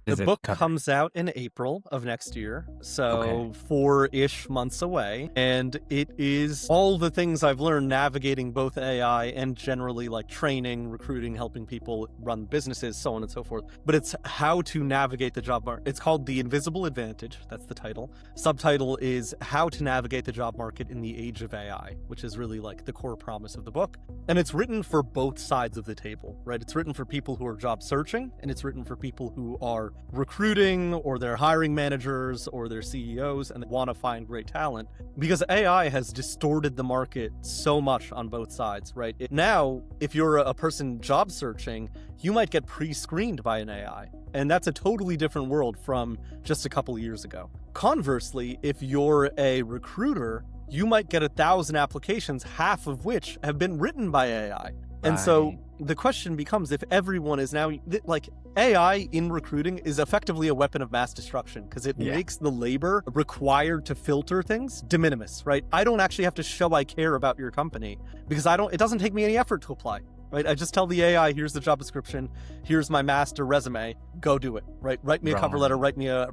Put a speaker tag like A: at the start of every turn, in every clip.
A: The
B: is it
A: book
B: cover?
A: comes out in April of next year, so
B: Okay.
A: 4-ish months away, and it is all the things I've learned navigating both AI and generally like training, recruiting, helping people run businesses, so on and so forth. But it's how to navigate the job market. It's called The Invisible Advantage. That's the title. Subtitle is How to Navigate the Job Market in the Age of AI, which is really like the core promise of the book. And it's written for both sides of the table, right? It's written for people who are job searching, and it's written for people who are recruiting, or they're hiring managers, or they're CEOs, and they want to find great talent. Because AI has distorted the market so much on both sides, right? Now, if you're a person job searching, you might get pre-screened by an AI. And that's a totally different world from just a couple of years ago. Conversely, if you're a recruiter, you might get 1,000 applications, half of which have been written by AI. And so the question becomes, if everyone is now, like, AI in recruiting is effectively a weapon of mass destruction because it makes the labor required to filter things de minimis, right? I don't actually have to show I care about your company because it doesn't take me any effort to apply, right? I just tell the AI, here's the job description, here's my master resume, go do it, right? Write me a cover letter, write me a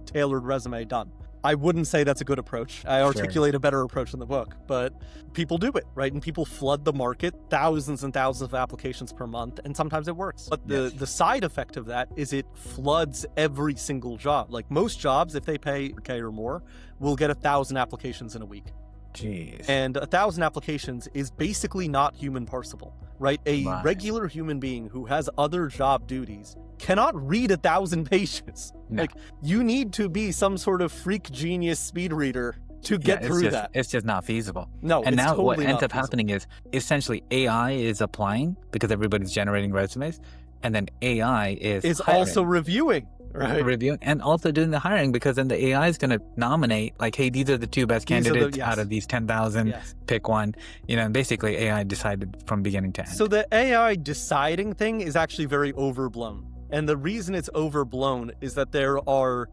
A: tailored resume, done. I wouldn't say that's a good approach. I articulate a better approach in the book, but people do it, right? And people flood the market, thousands and thousands of applications per month, and sometimes it works. But the side effect of that is it floods every single job. Like most jobs, if they pay K or more, will get 1,000 applications in a week.
B: Jeez.
A: And 1,000 applications is basically not human parsable, right? A regular human being who has other job duties cannot read 1,000 pages.
B: No.
A: Like, you need to be some sort of freak genius speed reader to get through that.
B: It's just not feasible.
A: No,
B: and
A: it's
B: now
A: totally
B: what ends
A: not
B: up happening is essentially AI is applying because everybody's generating resumes, and then AI is
A: also reviewing. Right.
B: Reviewing and also doing the hiring, because then the AI is going to nominate, like, hey, these are the 2 best candidates out of these 10,000. Pick one. And basically AI decided from beginning to end.
A: So the AI deciding thing is actually very overblown. And the reason it's overblown is that there are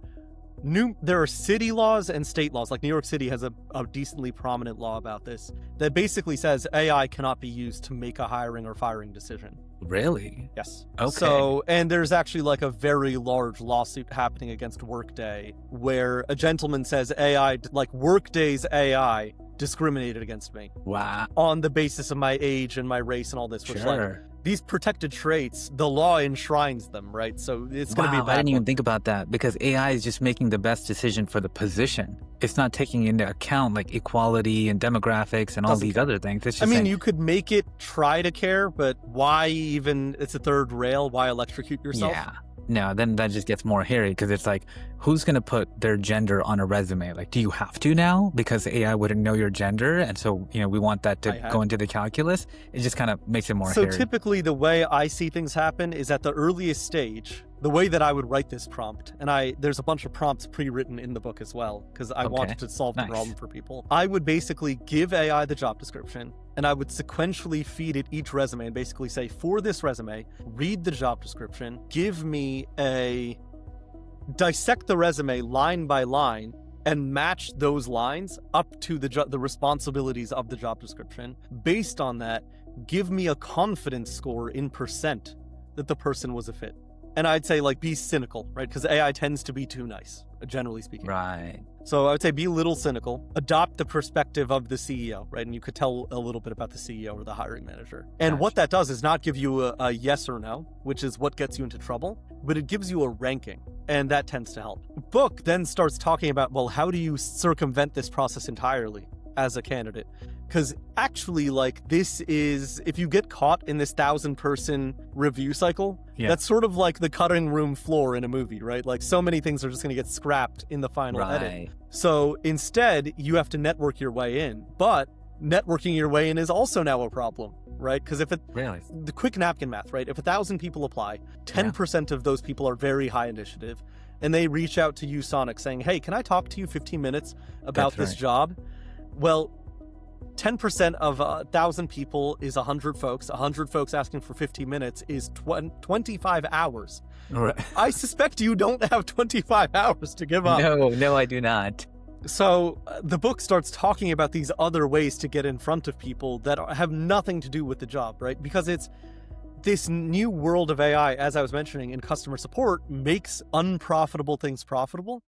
A: city laws and state laws. Like New York City has a decently prominent law about this that basically says AI cannot be used to make a hiring or firing decision.
B: Really?
A: Yes.
B: Okay.
A: So, and there's actually like a very large lawsuit happening against Workday where a gentleman says AI, like Workday's AI, discriminated against me.
B: Wow.
A: On the basis of my age and my race and all this, which like these protected traits, the law enshrines them, right? So it's going to be a bad
B: I didn't even think about that, because AI is just making the best decision for the position. It's not taking into account like equality and demographics and all these other things. It's just
A: you could make it try to care, but why even, it's a third rail, why electrocute yourself?
B: Yeah. No, then that just gets more hairy, because it's like, who's going to put their gender on a resume? Like, do you have to now? Because AI wouldn't know your gender. And so, we want that to go into the calculus. It just kind of makes it more hairy.
A: So typically the way I see things happen is at the earliest stage, the way that I would write this prompt, and there's a bunch of prompts pre-written in the book as well, because I wanted to solve the problem for people. I would basically give AI the job description, and I would sequentially feed it each resume and basically say, for this resume, read the job description, dissect the resume line by line, and match those lines up to the responsibilities of the job description. Based on that, give me a confidence score in percent that the person was a fit. And I'd say, like, be cynical, right? Because AI tends to be too nice, generally speaking.
B: Right.
A: So I would say be a little cynical, adopt the perspective of the CEO, right? And you could tell a little bit about the CEO or the hiring manager. And what that does is not give you a yes or no, which is what gets you into trouble, but it gives you a ranking, and that tends to help. The book then starts talking about, well, how do you circumvent this process entirely as a candidate? Because actually, like, this is, if you get caught in this 1,000-person review cycle, that's sort of like the cutting room floor in a movie, right? Like, so many things are just going to get scrapped in the final edit. So instead, you have to network your way in. But networking your way in is also now a problem, right? Because the quick napkin math, right? If 1,000 people apply, 10% of those people are very high initiative, and they reach out to you, Sonic, saying, hey, can I talk to you 15 minutes about this job? Well, 10% of 1,000 people is 100 folks. 100 folks asking for 15 minutes is 25 hours.
B: Right.
A: I suspect you don't have 25 hours to give up.
B: No, I do not.
A: So the book starts talking about these other ways to get in front of people that have nothing to do with the job, right? Because this new world of AI, as I was mentioning in customer support, makes unprofitable things profitable.